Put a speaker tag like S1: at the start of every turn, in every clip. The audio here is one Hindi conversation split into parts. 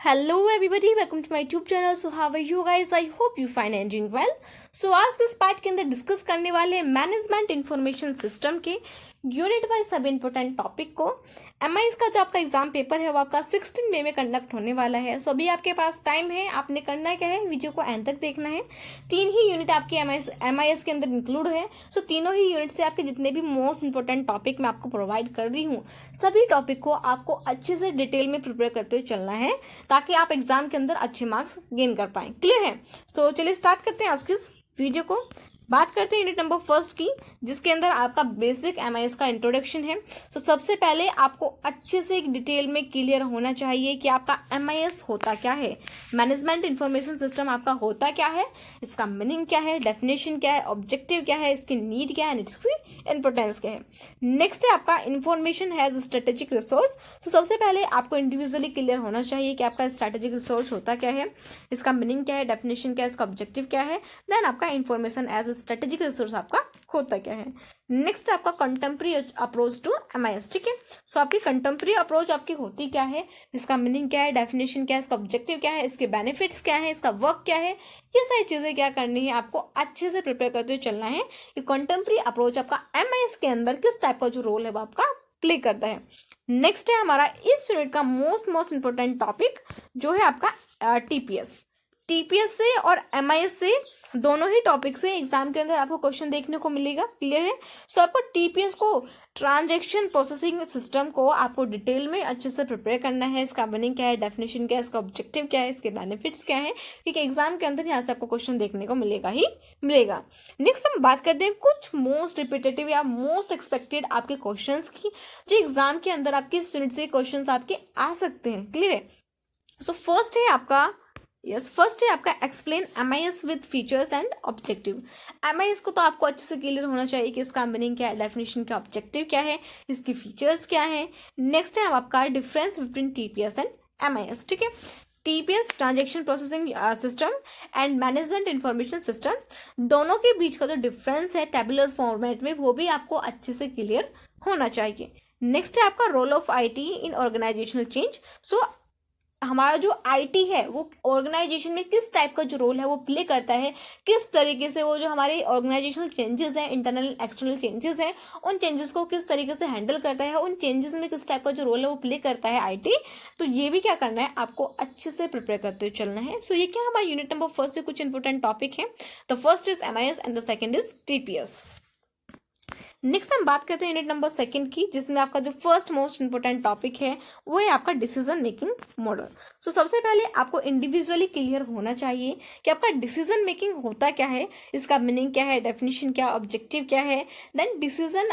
S1: Hello everybody, welcome to my YouTube channel. So how are you guys? I hope you fine and doing well. So आज के इस पार्ट के अंदर डिस्कस करने वाले हैं मैनेजमेंट इंफॉर्मेशन सिस्टम के यूनिट वाइज सब इंपॉर्टेंट टॉपिक को। एमआईएस का जो आपका एग्जाम पेपर है वो आपका 16 मई में कंडक्ट होने वाला है। सो अभी आपके पास टाइम है, आपने करना क्या है, वीडियो को एंड तक देखना है। 3 ही यूनिट आपके एमआईएस के अंदर इंक्लूड है। सो तीनों ही यूनिट से आपके जितने भी मोस्ट इंपॉर्टेंट टॉपिक मैं आपको प्रोवाइड कर रही हूँ, सभी टॉपिक को आपको अच्छे से डिटेल में प्रिपेयर करते हुए चलना है ताकि आप एग्जाम के अंदर अच्छे मार्क्स गेन कर पाएं। क्लियर है? सो चलिए स्टार्ट करते हैं आज की इस वीडियो को। बात करते हैं यूनिट नंबर फर्स्ट की, जिसके अंदर आपका बेसिक एमआईएस का इंट्रोडक्शन है। सो सबसे पहले आपको अच्छे से एक डिटेल में क्लियर होना चाहिए कि आपका एमआईएस होता क्या है, मैनेजमेंट इंफॉर्मेशन सिस्टम आपका होता क्या है, इसका मीनिंग क्या है, डेफिनेशन क्या है, ऑब्जेक्टिव क्या है, इसकी नीड क्या है, इसकी इंपॉर्टेंस क्या है। नेक्स्ट है आपका इंफॉर्मेशन हैज स्ट्रेटेजिक रिसोर्स। तो सबसे पहले आपको इंडिविजुअली क्लियर होना चाहिए कि आपका स्ट्रेटेजिक रिसोर्स होता क्या है, इसका मीनिंग क्या है, डेफिनेशन क्या है, इसका ऑब्जेक्टिव क्या है। देन आपका इंफॉर्मेशन एज स्ट्रेटेजिक रिसोर्स आपका होता क्या है। नेक्स्ट आपका कंटेम्प्रेरी अप्रोच टू एमआईएस। ठीक है, सो आपकी कंटेम्प्रेरी अप्रोच आपकी होती क्या है, इसका मीनिंग क्या है, डेफिनेशन क्या है, इसका ऑब्जेक्टिव क्या है, इसके बेनिफिट्स क्या है, इसका वर्क क्या है, ये सारी चीजें क्या करनी है, आपको अच्छे से प्रिपेयर करते हुए चलना है कि कंटेम्प्रेरी अप्रोच आपका एमआईएस के अंदर किस टाइप का जो रोल है वो आपका प्ले करता है। नेक्स्ट है हमारा इस यूनिट का मोस्ट इंपॉर्टेंट टॉपिक जो है आपका टीपीएस से और एमआईएस से, दोनों ही टॉपिक से एग्जाम के अंदर आपको क्वेश्चन देखने को मिलेगा। क्लियर है? सो आपको टीपीएस को, ट्रांजैक्शन प्रोसेसिंग सिस्टम को आपको डिटेल में अच्छे से प्रिपेयर करना है। इसका मीनिंग क्या है, डेफिनेशन क्या है, इसका ऑब्जेक्टिव क्या है, इसके बेनिफिट्स क्या है, क्योंकि एग्जाम के अंदर यहाँ से आपको क्वेश्चन देखने को मिलेगा ही मिलेगा। नेक्स्ट हम बात करते हैं कुछ मोस्ट रिपीटेटिव या मोस्ट एक्सपेक्टेड आपके क्वेश्चन की, जो एग्जाम के अंदर आपके इस यूनिट से क्वेश्चन आपके आ सकते हैं। क्लियर है? सो फर्स्ट है आपका explain MIS with features and objective. MIS को तो आपको अच्छे से क्लियर होना चाहिए कि इसका मीनिंग क्या है, डेफिनेशन क्या, ऑब्जेक्टिव क्या है, इसकी फीचर्स क्या है। नेक्स्ट है आपका difference between TPS and MIS. ठीक है, TPS transaction processing system and management information system, दोनों के बीच का जो डिफरेंस है टेबुलर फॉर्मेट में, वो भी आपको अच्छे से क्लियर होना चाहिए। नेक्स्ट है आपका role of IT in organisational change. So हमारा जो आईटी है वो ऑर्गेनाइजेशन में किस टाइप का जो रोल है वो प्ले करता है, किस तरीके से वो जो हमारे ऑर्गेनाइजेशनल चेंजेस हैं, इंटरनल एक्सटर्नल चेंजेस हैं, उन चेंजेस को किस तरीके से हैंडल करता है, उन चेंजेस में किस टाइप का जो रोल है वो प्ले करता है आईटी। तो ये भी क्या करना है, आपको अच्छे से प्रिपेयर करते हुए चलना है। सो ये क्या हमारा यूनिट नंबर फर्स्ट से कुछ इंपॉर्टेंट टॉपिक है। The first is MIS and the second is TPS. Next हम बात करते हैं यूनिट नंबर सेकंड की, जिसमें आपका जो फर्स्ट मोस्ट इंपॉर्टेंट टॉपिक है वो है आपका डिसीजन मेकिंग मॉडल। सो सबसे पहले आपको इंडिविजुअली क्लियर होना चाहिए कि आपका डिसीजन मेकिंग होता क्या है, इसका मीनिंग क्या है, डेफिनेशन क्या, ऑब्जेक्टिव क्या है। देन डिसीजन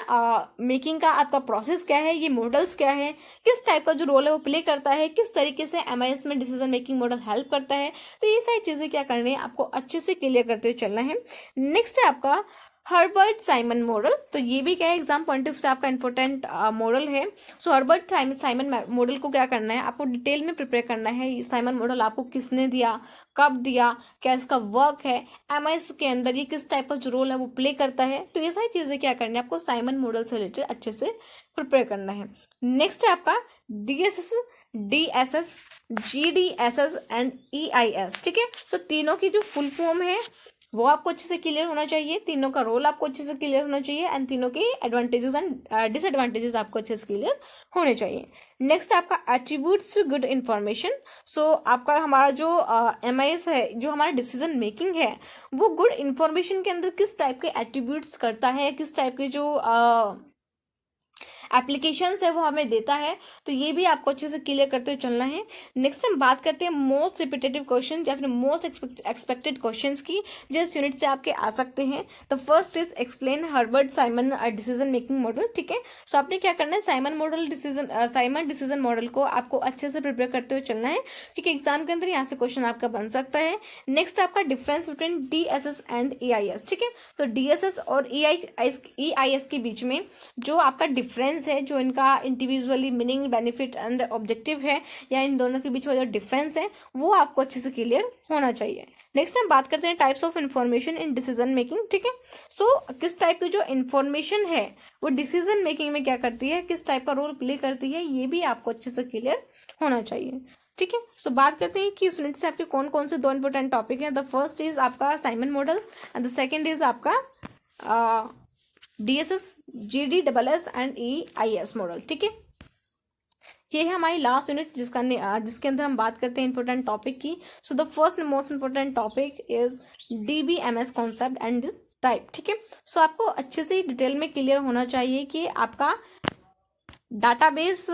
S1: मेकिंग का आपका प्रोसेस क्या है, ये मॉडल्स क्या है, किस टाइप का जो रोल है वो प्ले करता है, किस तरीके से एमआईएस में डिसीजन मेकिंग मॉडल हेल्प करता है। तो ये सारी चीजें क्या करनी है, आपको अच्छे से क्लियर करते हुए चलना है। नेक्स्ट है आपका हर्बर्ट साइमन मॉडल। तो ये भी क्या है, एग्जाम पॉइंट ऑफ से आपका इंपॉर्टेंट मॉडल है। सो हर्बर्ट साइमन मॉडल को क्या करना है, आपको डिटेल में प्रिपेयर करना है। साइमन मॉडल आपको किसने दिया, कब दिया, क्या इसका वर्क है, एमआईएस के अंदर ये किस टाइप का जो रोल है वो प्ले करता है। तो ये सारी चीजें क्या करनी है, आपको साइमन मॉडल से रिलेटेड अच्छे से प्रिपेयर करना है। नेक्स्ट है आपका डीएसएस, जीडीएसएस एंड ईआईएस। ठीक है, सो तीनों की जो फुल फॉर्म है वो आपको अच्छे से क्लियर होना चाहिए, तीनों का रोल आपको अच्छे से क्लियर होना चाहिए एंड तीनों के एडवांटेजेस एंड डिसएडवांटेजेस आपको अच्छे से क्लियर होने चाहिए। नेक्स्ट आपका एट्रीब्यूट्स टू गुड इन्फॉर्मेशन। सो आपका हमारा जो एमआईएस है, जो हमारा डिसीजन मेकिंग है, वो गुड इन्फॉर्मेशन के अंदर किस टाइप के एट्रीब्यूट्स करता है, किस टाइप के जो एप्लीकेशंस है वो हमें देता है। तो ये भी आपको अच्छे से क्लियर करते हुए चलना है। नेक्स्ट हम बात करते हैं मोस्ट रिपीटेटिव क्वेश्चन या फिर मोस्ट एक्सपेक्टेड क्वेश्चंस की, जो इस यूनिट से आपके आ सकते हैं। The first is explain Herbert Simon decision making model. ठीक है, सो आपने क्या करना है, साइमन डिसीजन मॉडल को आपको अच्छे से प्रिपेयर करते हुए चलना है, क्योंकि एग्जाम के अंदर यहाँ से क्वेश्चन आपका बन सकता है। नेक्स्ट आपका difference between DSS and EIS. ठीक है, तो डीएसएस और ईआईएस के बीच में जो आपका डिफरेंस है, जो इनका individually meaning, benefit and objective है, या इन दोनों के बीच का जो डिफरेंस है वो आपको अच्छे से क्लियर होना चाहिए। नेक्स्ट हम बात करते हैं types of information in decision making. ठीक है, सो किस टाइप की जो इंफॉर्मेशन है वो डिसीजन मेकिंग में क्या करती है, किस टाइप का रोल प्ले करती है, ये भी आपको अच्छे से क्लियर होना चाहिए। ठीक है। सो बात करते हैं कि इस यूनिट से आपके कौन कौन से 2 इंपॉर्टेंट टॉपिक हैं। द फर्स्ट इज आपका Simon model and the second is आपका DSS, GDSS and EIS model. ठीक है, ये है हमारी लास्ट यूनिट जिसके अंदर हम बात करते हैं इंपॉर्टेंट टॉपिक की। So the first and most important topic is DBMS concept and this type. ठीक है, सो आपको अच्छे से डिटेल में क्लियर होना चाहिए कि आपका डाटाबेस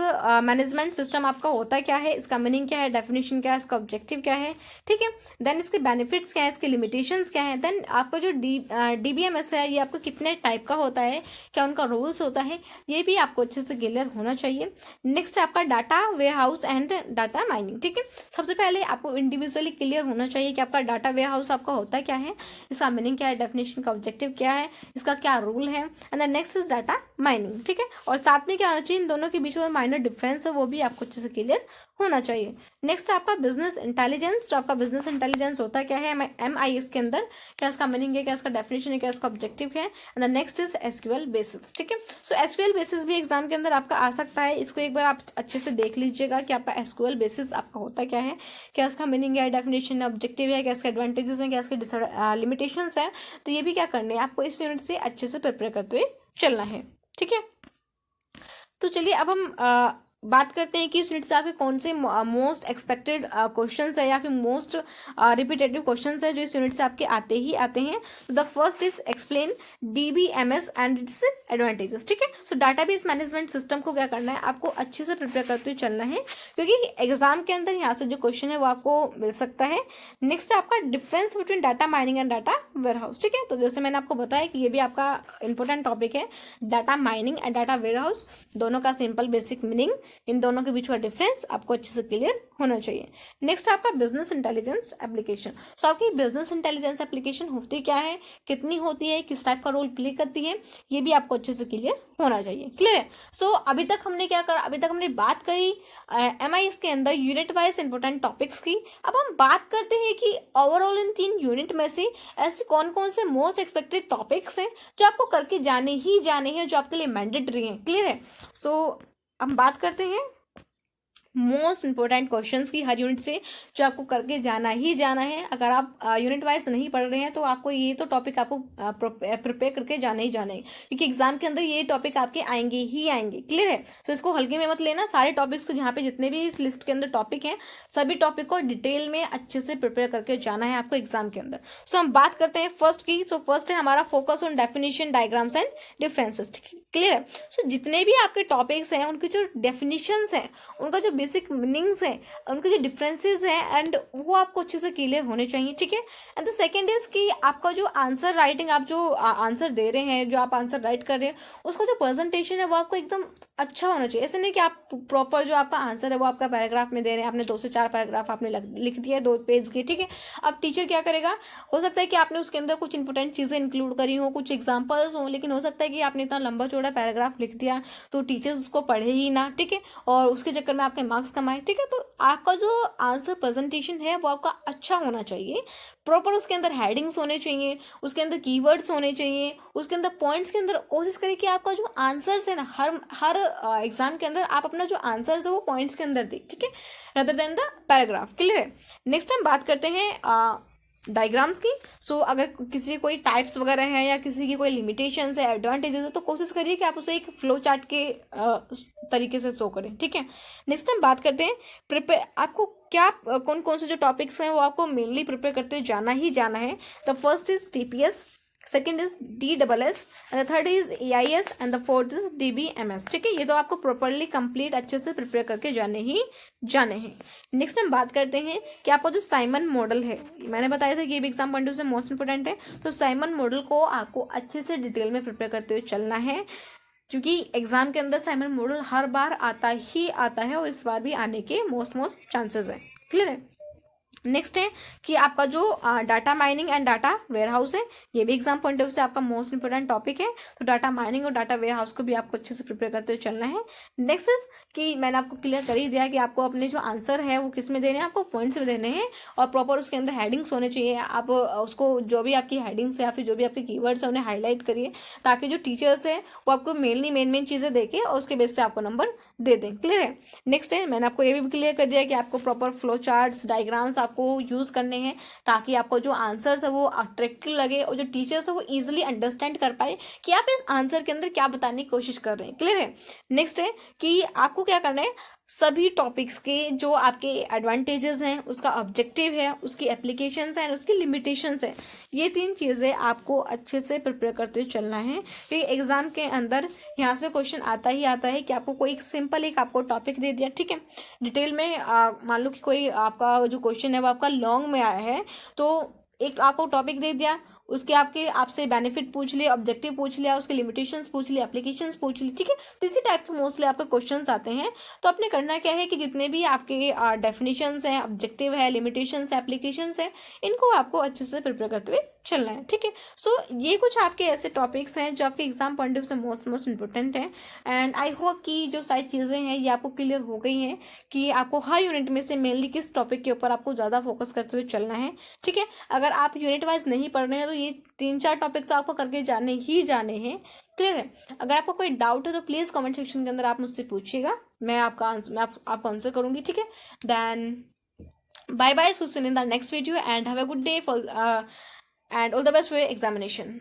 S1: मैनेजमेंट सिस्टम आपका होता क्या है, इसका मीनिंग क्या है, डेफिनेशन क्या है, इसका ऑब्जेक्टिव क्या है। ठीक है, देन इसके बेनिफिट्स क्या है, इसके लिमिटेशंस क्या है, देन आपका जो DBMS है ये आपका कितने टाइप का होता है, क्या उनका रूल्स होता है, ये भी आपको अच्छे से क्लियर होना चाहिए। नेक्स्ट आपका data warehouse and data mining. ठीक है, सबसे पहले आपको इंडिविजुअली क्लियर होना चाहिए कि आपका डाटा वेयर हाउस आपका होता क्या है, इसका मीनिंग क्या है, डेफिनेशन का ऑब्जेक्टिव क्या है, इसका क्या रूल है, and then next is data mining. ठीक है, और साथ में क्या होना चाहिए, दोनों के बीच में माइनर डिफरेंस है वो भी आपको अच्छे से क्लियर होना चाहिए। नेक्स्ट आपका बिजनेस इंटेलिजेंस। जो आपका बिजनेस इंटेलिजेंस होता है क्या है MIS के अंदर, क्या इसका मीनिंग है, क्या इसका डेफिनेशन है, क्या इसका ऑब्जेक्टिव है, and the next is SQL basis. ठीक है, सो SQL बेसिस भी एग्जाम के अंदर आपका आ सकता है, इसको एक बार आप अच्छे से देख लीजिएगा कि आपका SQL बेसिस आपका होता क्या है, क्या इसका मीनिंग है, डेफिनेशन है, ऑब्जेक्टिव है, क्या इसके एडवांटेजेस हैं, क्या इसके लिमिटेशंस है। तो ये भी क्या करने हैं आपको इस यूनिट से अच्छे से प्रिपेयर करते हुए चलना है। ठीक है, तो चलिए अब हम बात करते हैं कि इस यूनिट से आपके कौन से मोस्ट एक्सपेक्टेड क्वेश्चंस है या फिर मोस्ट रिपीटेटिव क्वेश्चंस है जो इस यूनिट से आपके आते ही आते हैं। The first is explain DBMS and its advantages. ठीक है, सो डाटाबेस मैनेजमेंट सिस्टम को क्या करना है, आपको अच्छे से प्रिपेयर करते हुए चलना है, क्योंकि एग्जाम के अंदर यहाँ से जो क्वेश्चन है वो आपको मिल सकता है। नेक्स्ट है आपका difference between data mining and data warehouse. ठीक है, तो जैसे मैंने आपको बताया कि ये भी आपका इंपॉर्टेंट टॉपिक है, data mining and data warehouse दोनों का सिंपल बेसिक मीनिंग, इन दोनों के बीच का डिफरेंस आपको अच्छे से क्लियर होना चाहिए। नेक्स्ट आपका बिजनेस इंटेलिजेंस एप्लीकेशन। सो आपकी बिजनेस इंटेलिजेंस एप्लीकेशन होती क्या है, कितनी होती है, किस टाइप का रोल प्ले करती है, ये भी आपको अच्छे से क्लियर होना चाहिए। क्लियर है। सो अभी तक हमने क्या करा, अभी तक हमने बात करी MIS के अंदर यूनिट वाइज इंपॉर्टेंट टॉपिक्स की। अब हम बात करते हैं कि ओवरऑल इन 3 यूनिट में से ऐसे कौन कौन से मोस्ट एक्सपेक्टेड टॉपिक्स हैं जो आपको करके जाने हैं, जो आपके लिए मैंडेटरी हैं। क्लियर है। सो हम बात करते हैं मोस्ट इंपॉर्टेंट क्वेश्चंस की हर यूनिट से जो आपको करके जाना है। अगर आप यूनिट वाइज नहीं पढ़ रहे हैं तो आपको ये तो टॉपिक आपको प्रिपेयर करके जाना है, क्योंकि एग्जाम के अंदर ये टॉपिक आपके आएंगे ही आएंगे। क्लियर है। तो इसको हल्के में मत लेना, सारे टॉपिक्स को जहाँ पे जितने भी इस लिस्ट के अंदर टॉपिक हैं सभी टॉपिक को डिटेल में अच्छे से प्रिपेयर करके जाना है आपको एग्जाम के अंदर। सो हम बात करते हैं फर्स्ट की। सो फर्स्ट है हमारा focus on definition, diagrams and differences. Clear है। सो जितने भी आपके टॉपिक्स हैं उनकी जो डेफिनेशंस हैं, उनका जो बेसिक मीनिंग्स हैं, उनके जो डिफरेंसेस हैं एंड वो आपको अच्छे से क्लियर होने चाहिए। ठीक है। एंड द सेकंड इज कि आपका जो आंसर राइटिंग, आप जो आंसर दे रहे हैं, जो आप आंसर राइट कर रहे हैं, उसका जो प्रेजेंटेशन है वो आपको एकदम अच्छा होना चाहिए। ऐसे नहीं कि आप प्रॉपर जो आपका आंसर है वो आपका पैराग्राफ में दे रहे हैं, आपने 2 से 4 पैराग्राफ आपने लिख दिया है 2 पेज के। ठीक है। अब टीचर क्या करेगा, हो सकता है कि आपने उसके अंदर कुछ इंपॉर्टेंट चीजें इंक्लूड करी हो, कुछ एग्जाम्पल्स हो, लेकिन हो सकता है कि आपने इतना लंबा चौड़ा पैराग्राफ लिख दिया तो टीचर्स उसको पढ़े ही ना। ठीक है, और उसके चक्कर में आपके मार्क्स कमाए। ठीक है, तो आपका जो आंसर प्रेजेंटेशन है वो आपका अच्छा होना चाहिए, प्रॉपर उसके अंदर हेडिंग्स होने चाहिए, उसके अंदर कीवर्ड्स होने चाहिए, उसके अंदर पॉइंट्स के अंदर कोशिश करें कि आपका जो आंसर्स है ना, हर एग्जाम के अंदर आप अपना जो आंसर्स है वो पॉइंट्स के अंदर दें। ठीक है, rather than the paragraph. Clear है। नेक्स्ट हम बात करते हैं डायग्राम्स की। सो अगर किसी की कोई टाइप्स वगैरह हैं या किसी की कोई लिमिटेशंस है, एडवांटेजेस है, तो कोशिश करिए कि आप उसे एक फ्लो चार्ट के तरीके से शो करें। ठीक है। नेक्स्ट हम बात करते हैं प्रिपेयर, आपको क्या कौन कौन से जो टॉपिक्स हैं वो आपको मेनली प्रिपेयर करते हुए जाना है। The first is TPS, second is DSS and the third is EIS and the fourth is DBMS। ठीक है, ये तो आपको प्रॉपरली कंप्लीट अच्छे से प्रिपेयर करके जाने हैं। नेक्स्ट हम बात करते हैं कि आपको जो साइमन मॉडल है, मैंने बताया था कि ये भी एग्जाम पॉइंट ऑफ व्यू से मोस्ट इंपोर्टेंट है, तो साइमन मॉडल को आपको अच्छे से डिटेल में प्रिपेयर करते हुए चलना है, क्योंकि एग्जाम के अंदर साइमन मॉडल हर बार आता है और इस बार भी आने के मोस्ट चांसेस है। क्लियर है। नेक्स्ट है कि आपका जो data mining and data warehouse है, ये भी एग्जाम पॉइंट ऑफ व्यू से आपका मोस्ट इंपोर्टेंट टॉपिक है, तो डाटा माइनिंग और डाटा वेयर हाउस को भी आपको अच्छे से प्रिपेयर करते हुए चलना है। नेक्स्ट इज कि मैंने आपको क्लियर कर ही दिया कि आपको अपने जो आंसर है वो किस में देने हैं, आपको पॉइंट्स में देने हैं और प्रॉपर उसके अंदर हेडिंग्स होने चाहिए। आप उसको जो भी आपकी हेडिंग्स है या फिर जो भी आपके कीवर्ड्स है उन्हें हाईलाइट करिए, ताकि जो टीचर्स है वो आपको मेन चीज़ें देके और उसके बेस पे आपको नंबर दे दें। क्लियर है। नेक्स्ट है, मैंने आपको ये भी क्लियर कर दिया कि आपको प्रॉपर फ्लो चार्ट्स, डायग्राम्स आपको यूज करने हैं ताकि आपको जो आंसर्स है वो अट्रैक्टिव लगे और जो टीचर्स है वो इजिली अंडरस्टैंड कर पाए कि आप इस आंसर के अंदर क्या बताने की कोशिश कर रहे हैं। क्लियर है। नेक्स्ट है कि आपको क्या करना है, सभी टॉपिक्स के जो आपके एडवांटेजेस हैं, उसका ऑब्जेक्टिव है, उसकी एप्लीकेशंस हैं, उसकी लिमिटेशंस हैं, ये 3 चीज़ें आपको अच्छे से प्रिपेयर करते हुए चलना है। क्योंकि एग्जाम के अंदर यहाँ से क्वेश्चन आता ही आता है कि आपको कोई एक सिंपल एक आपको टॉपिक दे दिया, ठीक है, डिटेल में मान लो कि कोई आपका जो क्वेश्चन है वो आपका लॉन्ग में आया है, तो एक आपको टॉपिक दे दिया, उसके आपसे बेनिफिट पूछ लिए, ऑब्जेक्टिव पूछ लिया, उसके लिमिटेशंस पूछ लिए, एप्लीकेशंस पूछ ली, ठीक है। तो इसी टाइप के मोस्टली आपके क्वेश्चंस आते हैं। तो आपने करना क्या है कि जितने भी आपके डेफिनेशंस हैं, ऑब्जेक्टिव है, लिमिटेशंस है, एप्लीकेशंस है, इनको आपको अच्छे से प्रिपेयर करते हुए चलना है, ठीक है। सो ये कुछ आपके ऐसे टॉपिक्स हैं जो आपके एग्जाम पॉइंट ऑफ व्यू से मोस्ट इंपॉर्टेंट है। एंड आई होप कि जो सारी चीज़ें हैं ये आपको क्लियर हो गई हैं कि आपको हर यूनिट में से मेनली किस टॉपिक के ऊपर आपको ज़्यादा फोकस करते हुए चलना है, ठीक है। अगर आप यूनिट वाइज नहीं पढ़ रहे हैं तो ये 3-4 टॉपिक तो आपको करके जाने ही जाने हैं। क्लियर है। अगर आपको कोई डाउट है तो प्लीज़ कमेंट सेक्शन के अंदर आप मुझसे पूछिएगा, मैं आपका आंसर आपको आंसर करूंगी, ठीक है। Then bye bye, so see you in the next video and have a good day for and all the best for your examination.